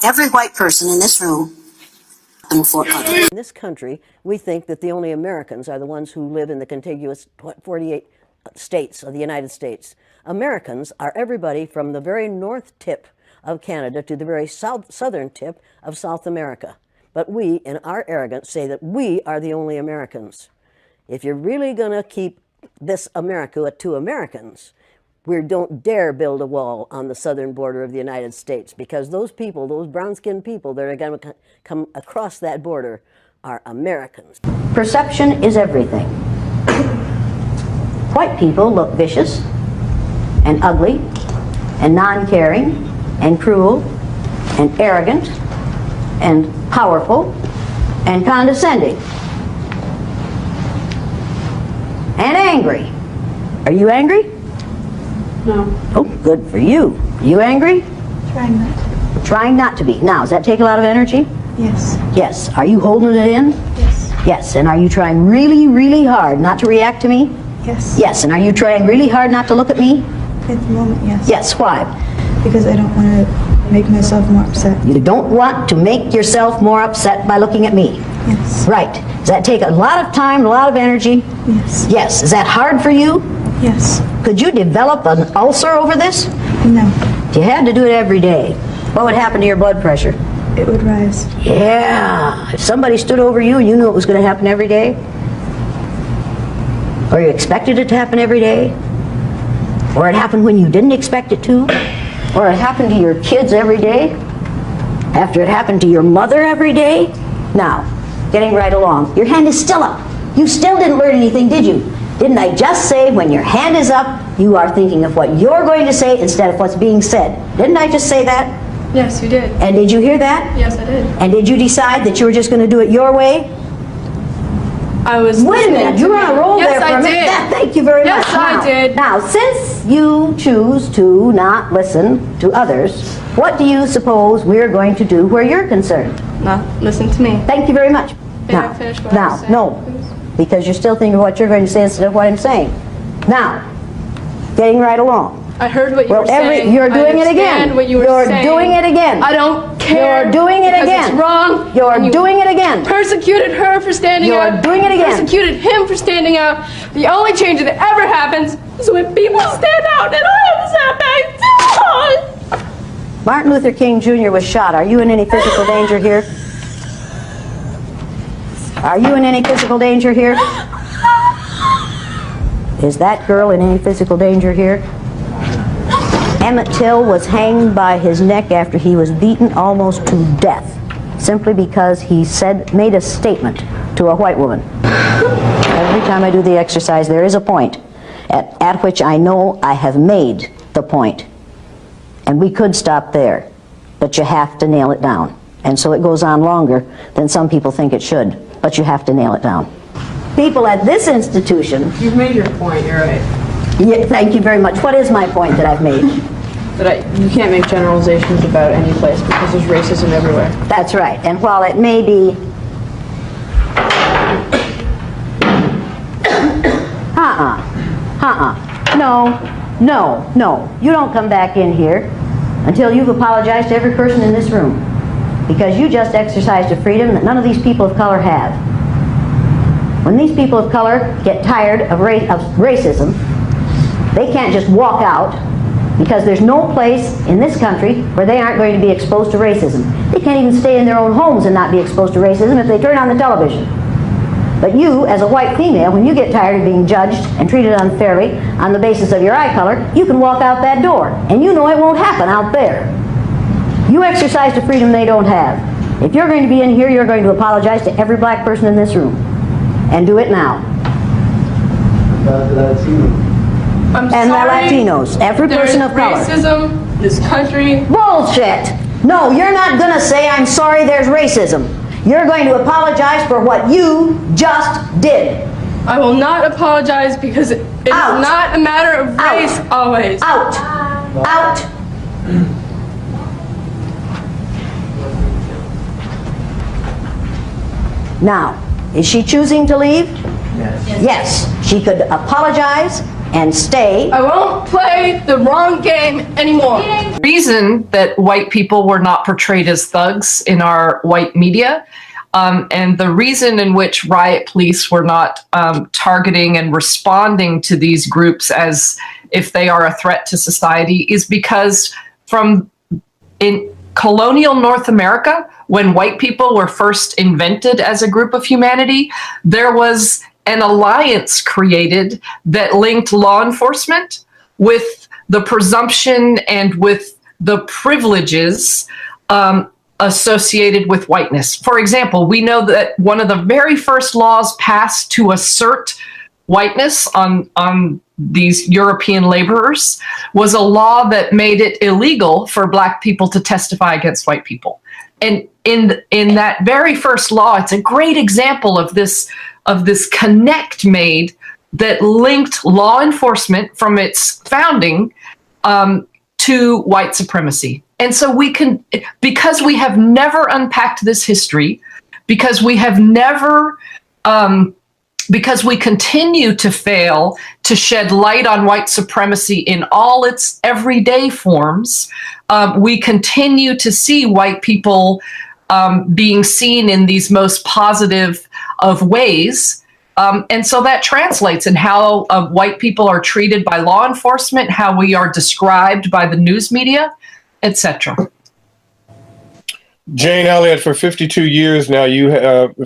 Every white person in this room in In this country, we think that the only Americans are the ones who live in the contiguous 48 states of the United States. Americans are everybody from the very north tip of Canada to the very southern tip of South America. But we, in our arrogance, say that we are the only Americans. If you're really going to keep this America to Americans, we don't dare build a wall on the southern border of the United States, because those people, those brown-skinned people that are going to come across that border are Americans. Perception is everything. White people look vicious and ugly and non-caring and cruel and arrogant and powerful and condescending and angry. Are you angry? No. Oh, good for you. Are you angry? Trying not to. Trying not to be. Now, does that take a lot of energy? Yes. Yes. Are you holding it in? Yes. Yes. And are you trying really, really hard not to react to me? Yes. Yes. And are you trying really hard not to look at me? At the moment, yes. Yes. Why? Because I don't want to make myself more upset. You don't want to make yourself more upset by looking at me. Yes. Right. Does that take a lot of time, a lot of energy? Yes. Yes. Is that hard for you? Yes. Could you develop an ulcer over this? No. If you had to do it every day, what would happen to your blood pressure? It would rise. Yeah. If somebody stood over you and you knew it was going to happen every day, or you expected it to happen every day, or it happened when you didn't expect it to, or it happened to your kids every day, after it happened to your mother every day. Now, getting right along, your hand is still up. You still didn't learn anything, did you? Didn't I just say when your hand is up, you are thinking of what you're going to say instead of what's being said? Didn't I just say that? Yes, you did. And did you hear that? Yes, I did. And did you decide that you were just going to do it your way? I was. Wait a minute, you were on a roll there for a minute. Yes, Thank you very much. Yes, I did. Now, since you choose to not listen to others, what do you suppose we're going to do where you're concerned? No, listen to me. Thank you very much. May I finish what I was saying, no, please? because you're still thinking of what you're going to say instead of what I'm saying. Now, getting right along. I heard what you were saying. You're doing it I again. understand what you were saying. You're doing it again. I don't care. You're doing it because again. It's wrong. You're doing it again. Persecuted her for standing out. You're doing it again. Persecuted him for standing out. The only change that ever happens is when people stand out, and I have to stand back. Martin Luther King Jr. was shot. Are you in any physical danger here? Are you in any physical danger here? Is that girl in any physical danger here? Emmett Till was hanged by his neck after he was beaten almost to death, simply because he made a statement to a white woman. Every time I do the exercise, there is a point at which I know I have made the point. And we could stop there, but you have to nail it down. And so it goes on longer than some people think it should, but you have to nail it down. People at this institution... You've made your point, you're right. Yeah, thank you very much. What is my point that I've made? That you can't make generalizations about any place because there's racism everywhere. That's right. And while it may be... No. You don't come back in here until you've apologized to every person in this room. Because you just exercised a freedom that none of these people of color have. When these people of color get tired of racism, they can't just walk out, because there's no place in this country where they aren't going to be exposed to racism. They can't even stay in their own homes and not be exposed to racism if they turn on the television. But you, as a white female, when you get tired of being judged and treated unfairly on the basis of your eye color, you can walk out that door, and you know it won't happen out there. You exercised a freedom they don't have. If you're going to be in here, you're going to apologize to every black person in this room. And do it now. I'm and sorry. The Latinos, every person of color. Racism in this country. Bullshit! No, you're not going to say, I'm sorry there's racism. You're going to apologize for what you just did. I will not apologize because it is not a matter of race always. Out. Out. Now, is she choosing to leave? Yes. Yes. She could apologize and stay. I won't play the wrong game anymore. The reason that white people were not portrayed as thugs in our white media, and the reason in which riot police were not targeting and responding to these groups as if they are a threat to society, is because in colonial North America, when white people were first invented as a group of humanity, there was an alliance created that linked law enforcement with the presumption and with the privileges associated with whiteness. For example, we know that one of the very first laws passed to assert whiteness on these European laborers was a law that made it illegal for Black people to testify against white people. And in that very first law, it's a great example of this connect made that linked law enforcement from its founding to white supremacy. And so we can, because we have never unpacked this history, because we have never, because we continue to fail to shed light on white supremacy in all its everyday forms, we continue to see white people being seen in these most positive of ways. And so that translates in how white people are treated by law enforcement, how we are described by the news media, etc. Jane Elliott, for 52 years now,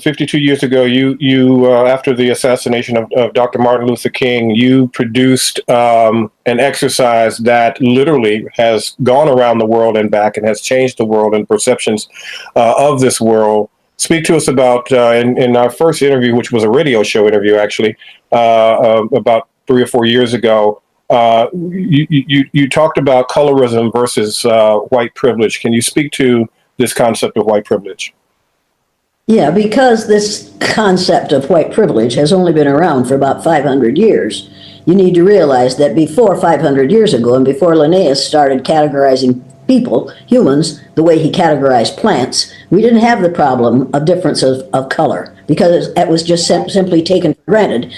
52 years ago, you after the assassination of Dr. Martin Luther King, you produced an exercise that literally has gone around the world and back and has changed the world and perceptions of this world. Speak to us about, in our first interview, which was a radio show interview, actually, about 3 or 4 years ago, you talked about colorism versus white privilege. Can you speak to this concept of white privilege? Yeah, because this concept of white privilege has only been around for about 500 years. You need to realize that before 500 years ago, and before Linnaeus started categorizing people, humans, the way he categorized plants, we didn't have the problem of difference of color, because that was just simply taken for granted.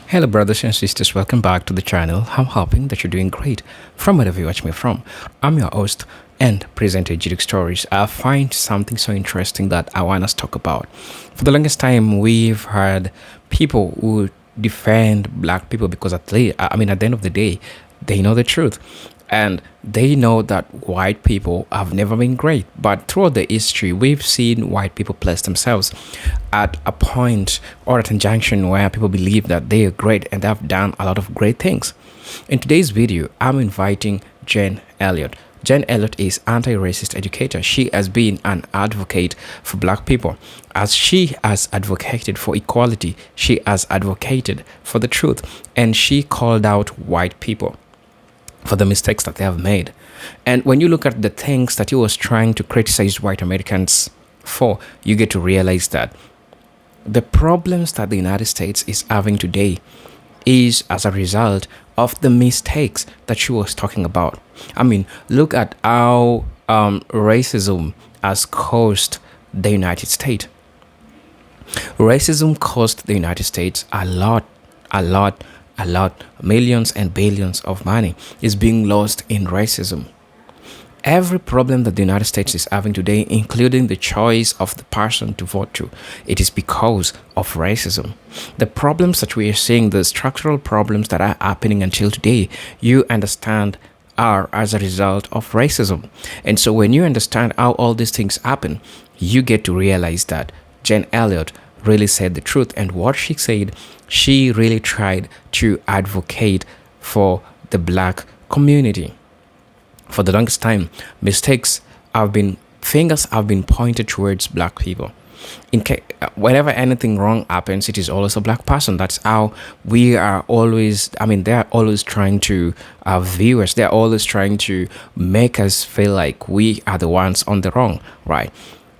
Hello brothers and sisters, welcome back to the channel. I'm hoping that you're doing great from wherever you watch me from. I'm your host and presenter GDX Stories. I find something so interesting that I want us to talk about. For the longest time, we've heard people who defend Black people because at the end of the day, they know the truth. And they know that white people have never been great. But throughout the history, we've seen white people place themselves at a point or at a junction where people believe that they are great and have done a lot of great things. In today's video, I'm inviting Jane Eliot. Jane Eliot is an anti-racist educator. She has been an advocate for Black people. As she has advocated for equality, she has advocated for the truth. And she called out white people for the mistakes that they have made. And when you look at the things that he was trying to criticize white Americans for, you get to realize that the problems that the United States is having today is as a result of the mistakes that she was talking about. I mean, look at how racism has caused the United States. Racism cost the United States a lot, millions and billions of money is being lost in racism. Every problem that the United States is having today, including the choice of the person to vote to, it is because of racism. The problems that we are seeing, the structural problems that are happening until today, you understand are as a result of racism. And so when you understand how all these things happen, you get to realize that Jane Eliot really said the truth. And what she said, she really tried to advocate for the Black community. For the longest time, fingers have been pointed towards Black people. Whenever anything wrong happens, it is always a Black person. That's how we are always, they're always trying to view us. They're always trying to make us feel like we are the ones on the wrong, right?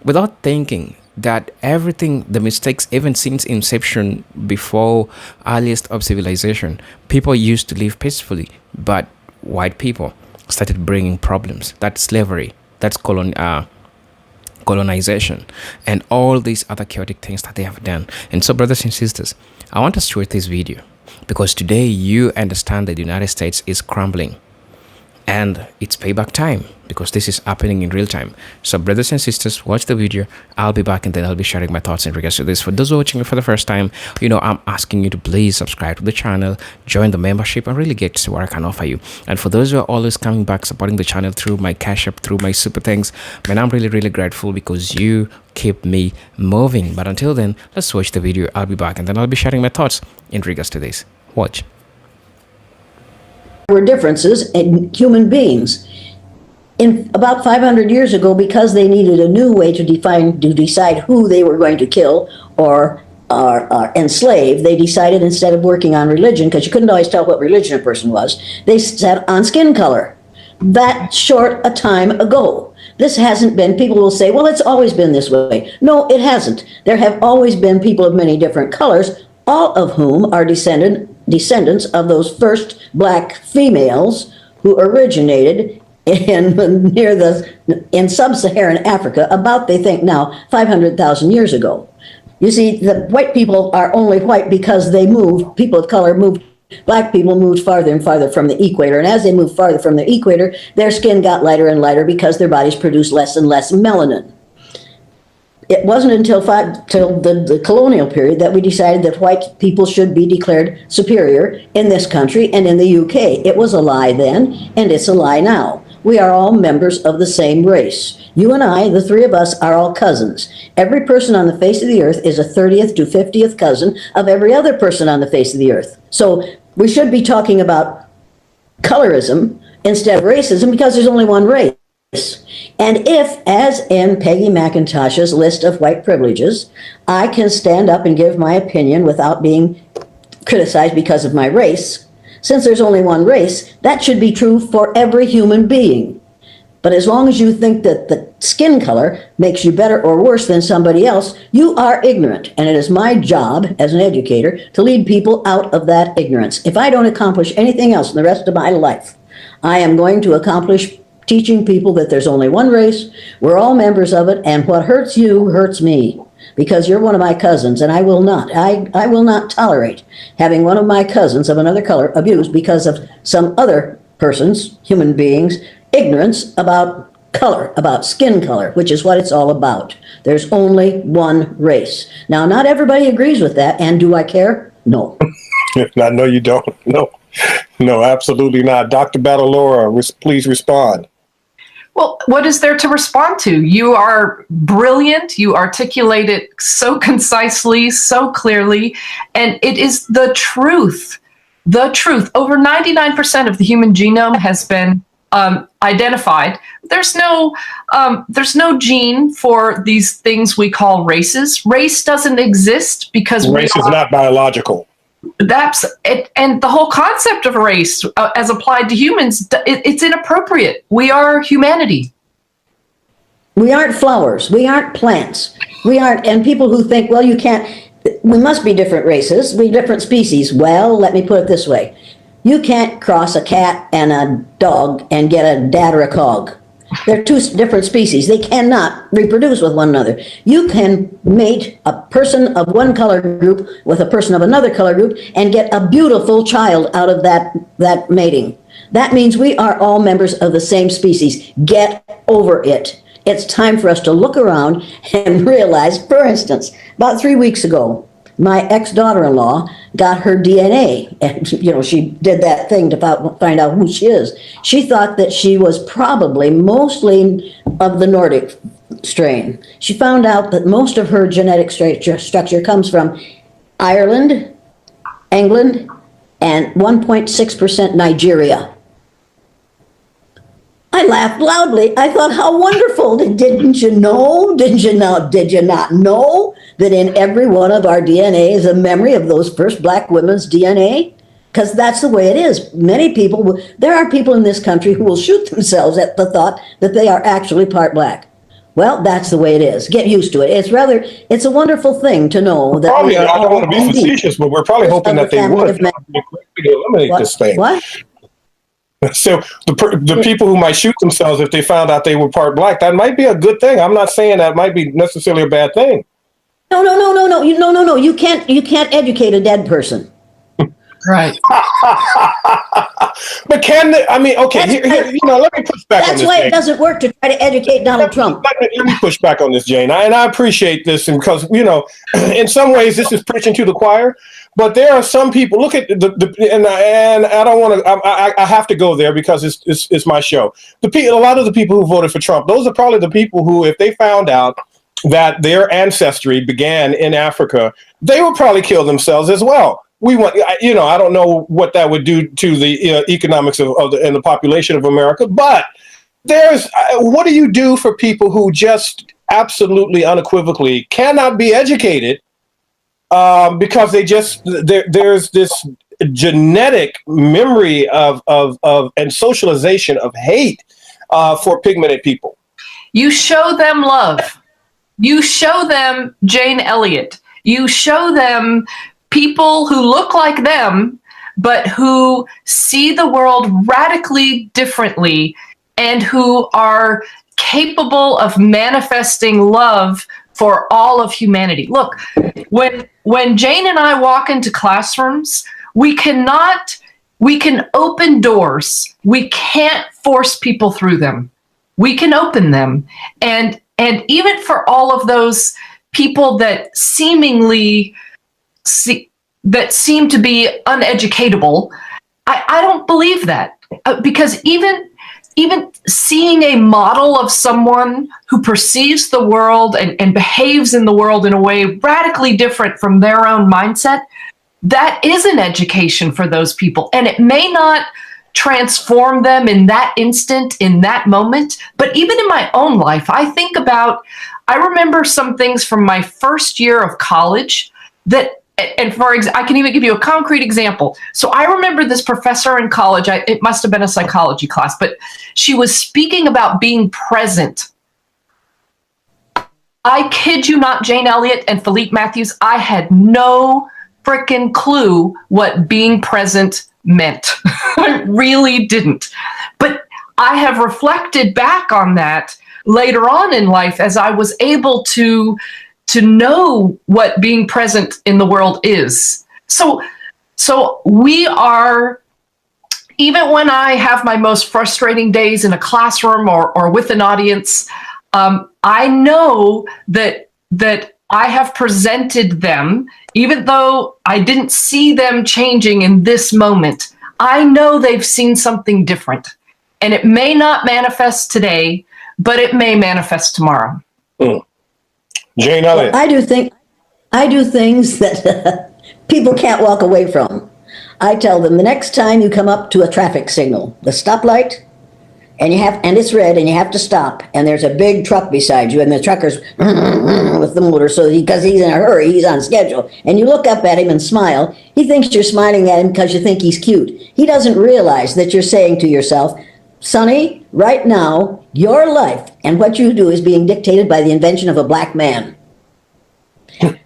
Without thinking that everything, the mistakes, even since inception, before earliest of civilization, people used to live peacefully, but white people started bringing problems. That's slavery, that's colonization, and all these other chaotic things that they have done. And so, brothers and sisters, I want us to watch this video Because today you understand that the United States is crumbling. And it's payback time because this is happening in real time. So brothers and sisters, watch the video. I'll be back and then I'll be sharing my thoughts in regards to this. For those watching me for the first time, I'm asking you to please subscribe to the channel, join the membership, and really get to see what I can offer you. And for those who are always coming back, supporting the channel through my Cash App, through my super thanks, man, I'm really, really grateful because you keep me moving. But until then, let's watch the video. I'll be back and then I'll be sharing my thoughts in regards to this. Watch. Were differences in human beings. In about 500 years ago, because they needed a new way to decide who they were going to kill or enslave, they decided instead of working on religion, because you couldn't always tell what religion a person was, they set on skin color. That short a time ago. This hasn't been, people will say, well, it's always been this way. No, it hasn't. There have always been people of many different colors, all of whom are descendants of those first black females who originated in sub-Saharan Africa about, they think now, 500,000 years ago. You see, the white people are only white because they moved, people of color moved, black people moved farther and farther from the equator, and as they moved farther from the equator, their skin got lighter and lighter because their bodies produced less and less melanin. It wasn't until the colonial period that we decided that white people should be declared superior in this country and in the UK. It was a lie then, and it's a lie now. We are all members of the same race. You and I, the three of us, are all cousins. Every person on the face of the earth is a 30th to 50th cousin of every other person on the face of the earth. So we should be talking about colorism instead of racism because there's only one race. And if, as in Peggy McIntosh's list of white privileges, I can stand up and give my opinion without being criticized because of my race, since there's only one race, that should be true for every human being. But as long as you think that the skin color makes you better or worse than somebody else, you are ignorant. And it is my job as an educator to lead people out of that ignorance. If I don't accomplish anything else in the rest of my life, I am going to accomplish teaching people that there's only one race, we're all members of it, and what hurts you hurts me, because you're one of my cousins, and I will not tolerate having one of my cousins of another color abused because of some other person's, human beings, ignorance about color, about skin color, which is what it's all about. There's only one race. Now, not everybody agrees with that, and do I care? No. No, you don't. No, absolutely not. Dr. Batalora, please respond. Well, what is there to respond to? You are brilliant. You articulate it so concisely, so clearly, and it is the truth. The truth. Over 99% of the human genome has been identified. There's no gene for these things we call races. Race doesn't exist because race is not biological. That's it, and the whole concept of race as applied to humans, it's inappropriate. We are humanity. We aren't flowers. We aren't plants. We aren't, and people who think, well, you can't, we must be different races, we different species. Well, let me put it this way. You can't cross a cat and a dog and get a dad or a cog. They're two different species. They cannot reproduce with one another. You can mate a person of one color group with a person of another color group and get a beautiful child out of that mating. That means we are all members of the same species. Get over it. It's time for us to look around and realize, for instance, about 3 weeks ago, my ex-daughter-in-law got her DNA, and she did that thing to find out who she is. She thought that she was probably mostly of the Nordic strain. She found out that most of her genetic structure comes from Ireland, England, and 1.6% Nigeria. I laughed loudly. I thought, how wonderful. Didn't you know? Did you not know that in every one of our DNA is a memory of those first black women's DNA? Because that's the way it is. Many people, there are people in this country who will shoot themselves at the thought that they are actually part black. Well, that's the way it is. Get used to it. It's a wonderful thing to know that. Probably, I don't want to be facetious, but we're probably hoping that they would eliminate this thing. What? So the people who might shoot themselves if they found out they were part black, that might be a good thing. I'm not saying that might be necessarily a bad thing. No. You can't educate a dead person. Right. But I mean, okay, let me push back on That's this. why Jane. it doesn't work to try to educate Donald Trump. Let me push back on this, Jane. And I appreciate this, and because in some ways this is preaching to the choir. But there are some people. Look at and I don't want to. I have to go there because it's my show. A lot of the people who voted for Trump, those are probably the people who, if they found out that their ancestry began in Africa, they would probably kill themselves as well. I don't know what that would do to the economics and the population of America, but what do you do for people who just absolutely unequivocally cannot be educated because there's this genetic memory of and socialization of hate for pigmented people? You show them love. You show them Jane Eliot. You show them people who look like them, but who see the world radically differently and who are capable of manifesting love for all of humanity. Look, when Jane and I walk into classrooms, we can open doors. We can't force people through them. We can open them. And even for all of those people that seem to be uneducatable, I don't believe that, because even seeing a model of someone who perceives the world and behaves in the world in a way radically different from their own mindset, that is an education for those people. And it may not transform them in that instant, in that moment, but even in my own life, I remember some things from my first year of college I can even give you a concrete example. So I remember this professor in college, it must have been a psychology class, but she was speaking about being present. I kid you not, Jane Eliot and Philippe Matthews, I had no freaking clue what being present meant. I really didn't. But I have reflected back on that later on in life as I was able to know what being present in the world is. So we are, even when I have my most frustrating days in a classroom or with an audience, I know that I have presented them, even though I didn't see them changing in this moment. I know they've seen something different, and it may not manifest today, but it may manifest tomorrow. Jane Eliot. I do things that people can't walk away from. I tell them, the next time you come up to a traffic signal, the stoplight, and it's red and you have to stop, and there's a big truck beside you, and the trucker's with the motor, so because he's in a hurry, he's on schedule, and you look up at him and smile, he thinks you're smiling at him because you think he's cute. He doesn't realize that you're saying to yourself, Sonny, right now, your life and what you do is being dictated by the invention of a black man.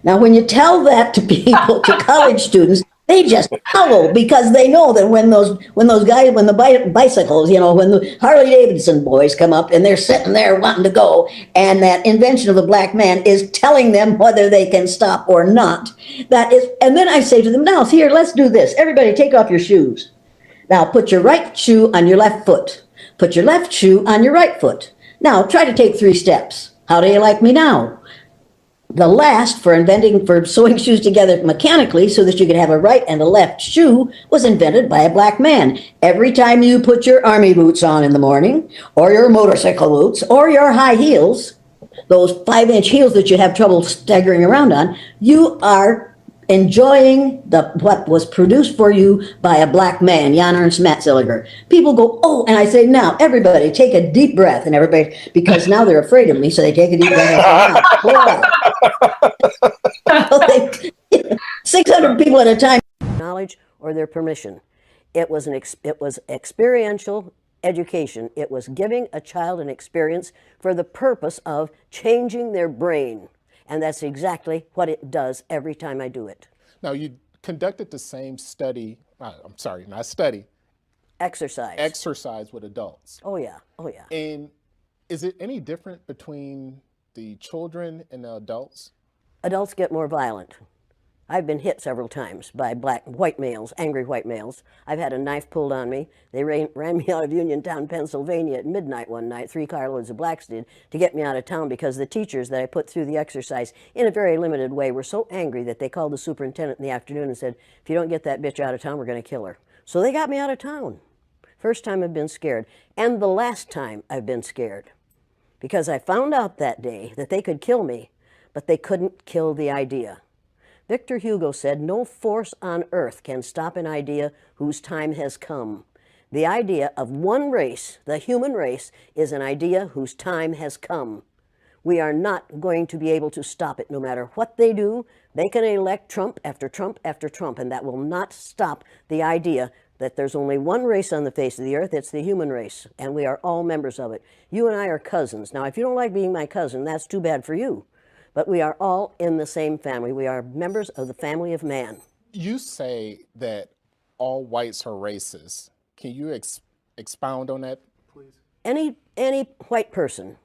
Now, when you tell that to people, to college students, they just howl because they know that when the bicycles, when the Harley Davidson boys come up and they're sitting there wanting to go, and that invention of a black man is telling them whether they can stop or not. And then I say to them, now, here, let's do this. Everybody take off your shoes. Now, put your right shoe on your left foot. Put your left shoe on your right foot. Now, try to take 3 steps. How do you like me now? The last for sewing shoes together mechanically so that you could have a right and a left shoe was invented by a black man. Every time you put your army boots on in the morning, or your motorcycle boots, or your high heels, those 5-inch heels that you have trouble staggering around on, you are enjoying what was produced for you by a black man, Jan Ernst Matzeliger. People go, oh, and I say, now, everybody take a deep breath, and everybody, because now they're afraid of me, so they take a deep breath. 600 people at a time. Knowledge or their permission. It was experiential education. It was giving a child an experience for the purpose of changing their brain. And that's exactly what it does every time I do it. Now, you conducted the same study, not study. Exercise with adults. Oh, yeah. Oh, yeah. And is it any different between the children and the adults? Adults get more violent. I've been hit several times by white males, angry white males. I've had a knife pulled on me. They ran me out of Uniontown, Pennsylvania at midnight one night. 3 carloads of blacks did, to get me out of town because the teachers that I put through the exercise in a very limited way were so angry that they called the superintendent in the afternoon and said, if you don't get that bitch out of town, we're going to kill her. So they got me out of town. First time I've been scared. And the last time I've been scared. Because I found out that day that they could kill me, but they couldn't kill the idea. Victor Hugo said, no force on earth can stop an idea whose time has come. The idea of one race, the human race, is an idea whose time has come. We are not going to be able to stop it no matter what they do. They can elect Trump after Trump after Trump, and that will not stop the idea that there's only one race on the face of the earth. It's the human race, and we are all members of it. You and I are cousins. Now, if you don't like being my cousin, that's too bad for you. But we are all in the same family. We are members of the family of man. You say that all whites are racist. Can you expound on that, please? Any white person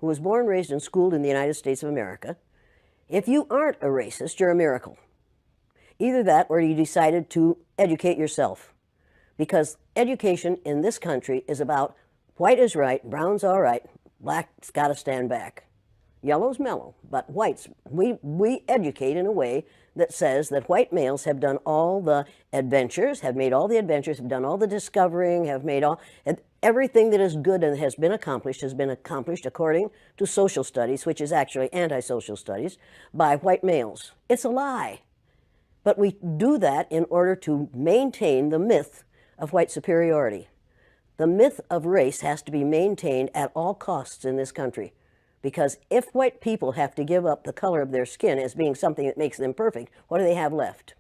who was born, raised, and schooled in the United States of America, if you aren't a racist, you're a miracle. Either that or you decided to educate yourself. Because education in this country is about white is right, brown's all right, black's got to stand back. Yellow's mellow, but whites, we educate in a way that says that white males have done all the adventures, have made all the adventures, have done all the discovering, have made everything that is good and has been accomplished according to social studies, which is actually anti-social studies, by white males. It's a lie. But we do that in order to maintain the myth of white superiority. The myth of race has to be maintained at all costs in this country. Because if white people have to give up the color of their skin as being something that makes them perfect, what do they have left?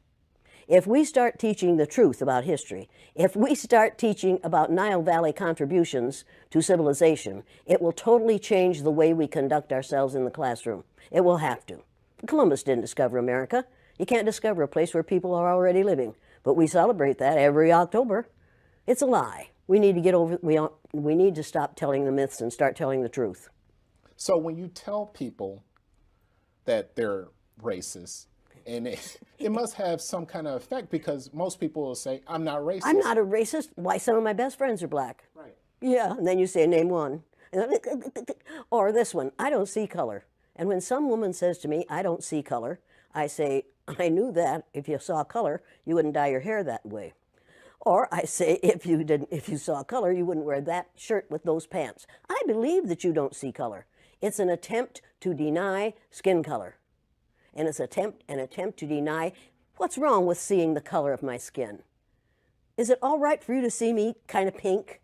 If we start teaching the truth about history, if we start teaching about Nile Valley contributions to civilization, it will totally change the way we conduct ourselves in the classroom. It will have to. Columbus didn't discover America. You can't discover a place where people are already living. But we celebrate that every October. It's a lie. We need to get over, we need to stop telling the myths and start telling the truth. So when you tell people that they're racist, and it must have some kind of effect, because most people will say, I'm not racist. I'm not a racist. Why, some of my best friends are black. Right. Yeah, and then you say, name one. Or this one, I don't see color. And when some woman says to me, I don't see color, I say, I knew that. If you saw color, you wouldn't dye your hair that way. Or I say, if you saw color, you wouldn't wear that shirt with those pants. I believe that you don't see color. It's an attempt to deny skin color. And it's an attempt to deny what's wrong with seeing the color of my skin. Is it all right for you to see me kind of pink?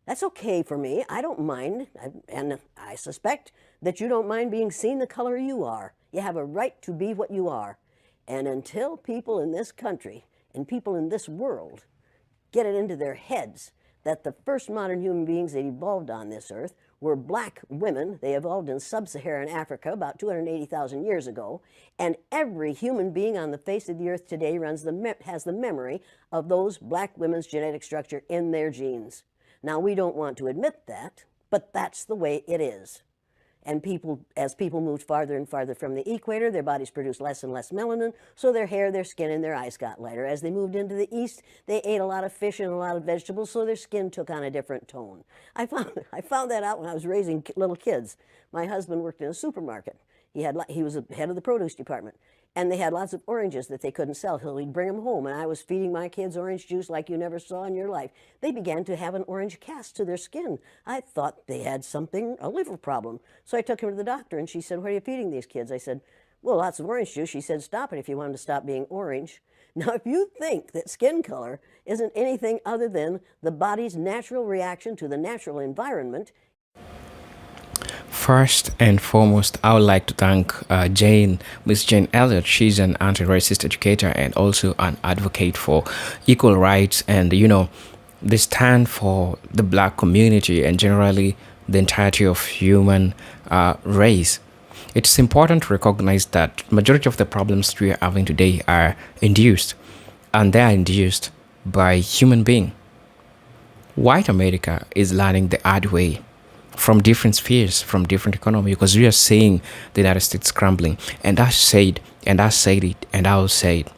That's okay for me. I don't mind. And I suspect that you don't mind being seen the color you are. You have a right to be what you are. And until people in this country and people in this world get it into their heads that the first modern human beings that evolved on this earth were black women. They evolved in sub-Saharan Africa about 280,000 years ago, and every human being on the face of the earth today has the memory of those black women's genetic structure in their genes. Now, we don't want to admit that, but that's the way it is. And as people moved farther and farther from the equator, their bodies produced less and less melanin, so their hair, their skin, and their eyes got lighter. As they moved into the east, they ate a lot of fish and a lot of vegetables, so their skin took on a different tone. I found that out when I was raising little kids. My husband worked in a supermarket. He was the head of the produce department. And they had lots of oranges that they couldn't sell, so he'd bring them home. And I was feeding my kids orange juice like you never saw in your life. They began to have an orange cast to their skin. I thought they had a liver problem. So I took him to the doctor, and she said, what are you feeding these kids? I said, well, lots of orange juice. She said, stop it if you want them to stop being orange. Now, if you think that skin color isn't anything other than the body's natural reaction to the natural environment. First and foremost, I would like to thank Miss Jane Eliot. She's an anti-racist educator and also an advocate for equal rights, and they stand for the black community and generally the entirety of human race. It's important to recognize that majority of the problems we are having today are induced, and they are induced by human being. White America is learning the hard way from different spheres, from different economy, because we are seeing the United States crumbling. And I said, and I said it, and I will say it.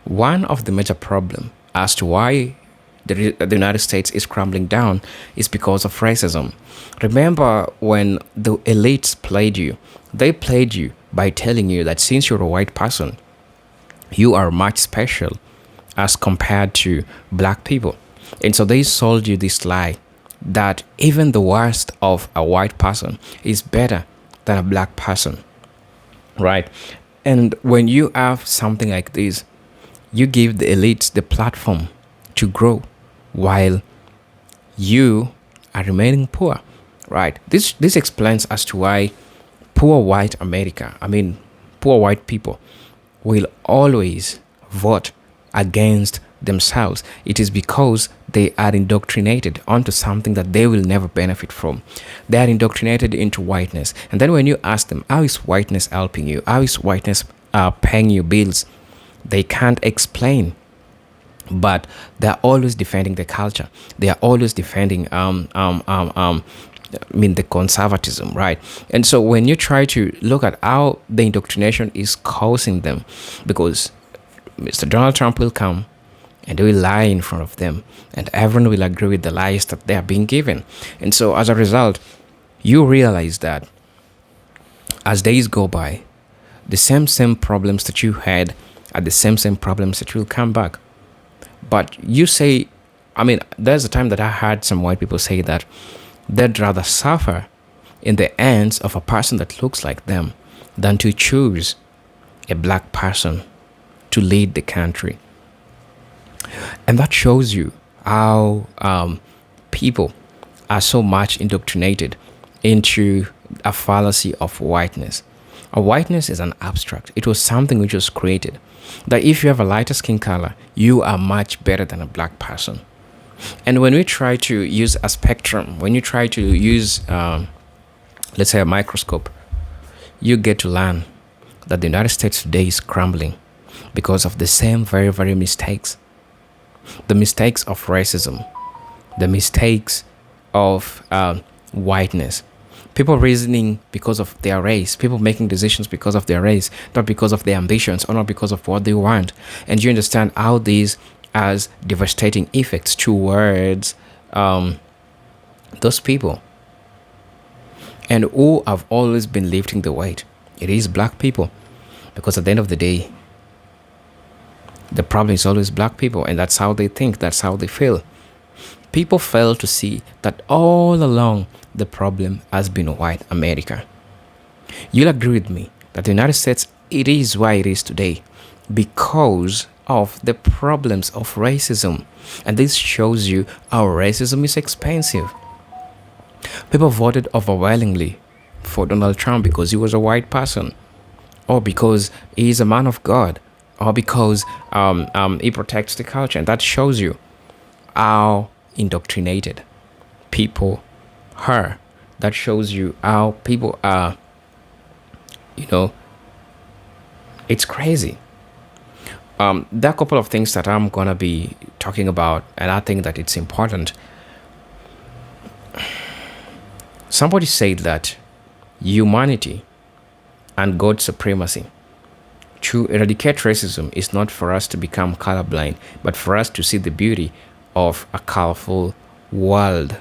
One of the major problem as to why the United States is crumbling down is because of racism. Remember when the elites played you? They played you by telling you that since you're a white person, you are much special as compared to black people. And so they sold you this lie that even the worst of a white person is better than a black person, right? And when you have something like this, you give the elites the platform to grow while you are remaining poor, right? This explains as to why poor white America, poor white people will always vote against themselves. It is because they are indoctrinated onto something that they will never benefit from. They are indoctrinated into whiteness. And then when you ask them, how is whiteness helping you? How is whiteness paying you bills? They can't explain. But they are always defending the culture. They are always defending the conservatism, right? And so when you try to look at how the indoctrination is causing them, because Mr. Donald Trump will come and they will lie in front of them, and everyone will agree with the lies that they are being given. And so as a result, you realize that as days go by, the same problems that you had are the same problems that will come back. But you say, there's a time that I heard some white people say that they'd rather suffer in the hands of a person that looks like them than to choose a black person to lead the country. And that shows you how people are so much indoctrinated into a fallacy of whiteness. A whiteness is an abstract. It was something which was created. That if you have a lighter skin color, you are much better than a black person. And when we try to use a spectrum, when you try to use, let's say, a microscope, you get to learn that the United States today is crumbling because of the same very, very mistakes. The mistakes of racism, the mistakes of whiteness. People reasoning because of their race, people making decisions because of their race, not because of their ambitions or not because of what they want. And you understand how these has devastating effects towards those people. And who have always been lifting the weight? It is black people. Because at the end of the day, the problem is always black people, and that's how they think, that's how they feel. People fail to see that all along the problem has been white America. You'll agree with me that the United States, it is why it is today because of the problems of racism. And this shows you how racism is expensive. People voted overwhelmingly for Donald Trump because he was a white person, or because he is a man of God, or because he protects the culture. And that shows you how indoctrinated people are. That shows you how people are, it's crazy. There are a couple of things that I'm going to be talking about, and I think that it's important. Somebody said that humanity and God's supremacy to eradicate racism is not for us to become colorblind, but for us to see the beauty of a colorful world.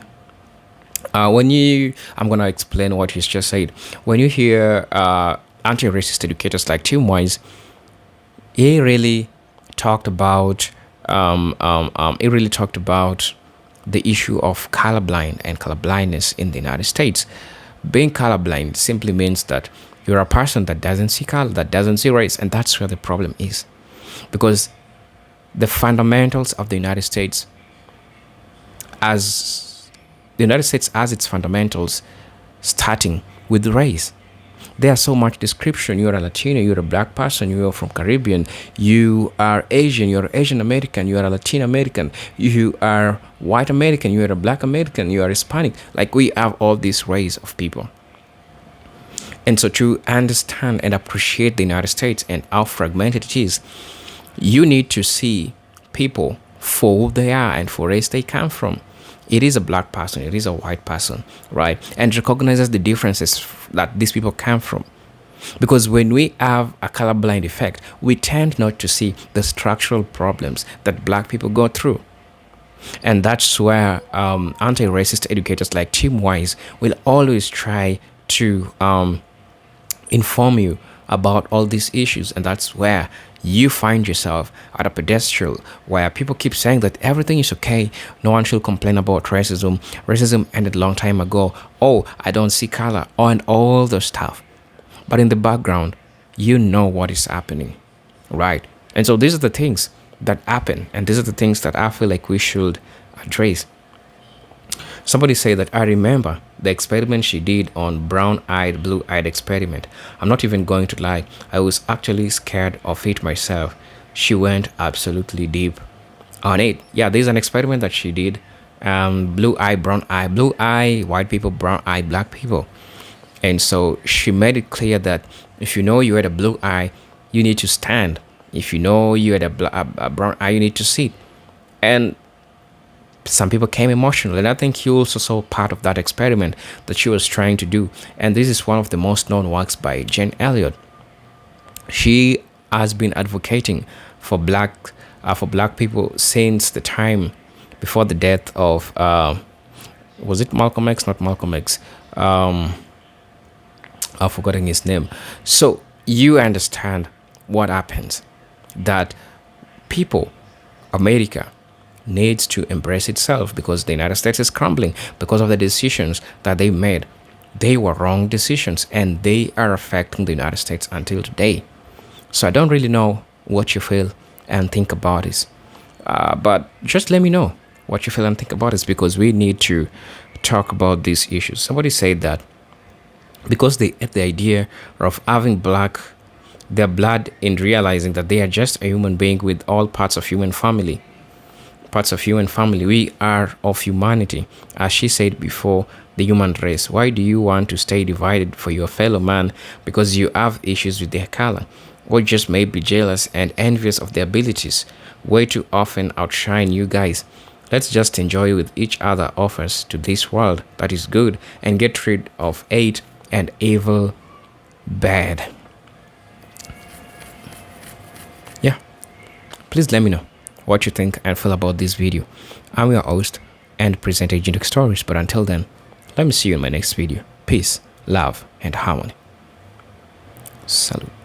I'm going to explain what he's just said. When you hear anti-racist educators like Tim Wise, he really talked about the issue of colorblind and colorblindness in the United States. Being colorblind simply means that you're a person that doesn't see color, that doesn't see race, and that's where the problem is. Because the fundamentals of the United States, as the United States has its fundamentals starting with race. There's so much description. You're a Latino, you're a black person, you're from Caribbean, you are Asian, you're Asian American, you are a Latin American, you are white American, you are a black American, you are Hispanic. Like, we have all these race of people. And so to understand and appreciate the United States and how fragmented it is, you need to see people for who they are and for race they come from. It is a black person, it is a white person, right? And recognizes the differences that these people come from. Because when we have a colorblind effect, we tend not to see the structural problems that black people go through. And that's where anti-racist educators like Tim Wise will always try to inform you about all these issues. And that's where you find yourself at a pedestal where people keep saying that everything is okay, no one should complain about racism ended a long time ago, oh, I don't see color, and all the stuff. But in the background, you know what is happening, right? And so these are the things that happen, and these are the things that I feel like we should address. Somebody said that I remember the experiment she did on brown-eyed, blue-eyed experiment. I'm not even going to lie. I was actually scared of it myself. She went absolutely deep on it. Yeah, there's an experiment that she did. Blue eye, brown eye, blue eye, white people, brown eye, black people. And so she made it clear that if you know you had a blue eye, you need to stand. If you know you had a brown eye, you need to sit. And some people came emotional, and I think you also saw part of that experiment that she was trying to do. And this is one of the most known works by Jane Eliot. She has been advocating for black people since the time before the death of was it Malcolm X? Not Malcolm X. I've forgotten his name. So you understand what happens, that people, America, needs to embrace itself because the United States is crumbling because of the decisions that they made. They were wrong decisions, and they are affecting the United States until today. So I don't really know what you feel and think about this. But just let me know what you feel and think about this, because we need to talk about these issues. Somebody said that because they had the idea of having their blood in realizing that they are just a human being with all parts of human family. We are of humanity. As she said before, the human race. Why do you want to stay divided for your fellow man because you have issues with their color? Or just may be jealous and envious of their abilities? Way too often outshine you guys. Let's just enjoy with each other offers to this world that is good and get rid of hate and evil bad. Yeah, please let me know what you think and feel about this video. I'm your host and presenter, Genetic Stories. But until then, let me see you in my next video. Peace, love, and harmony. Salute.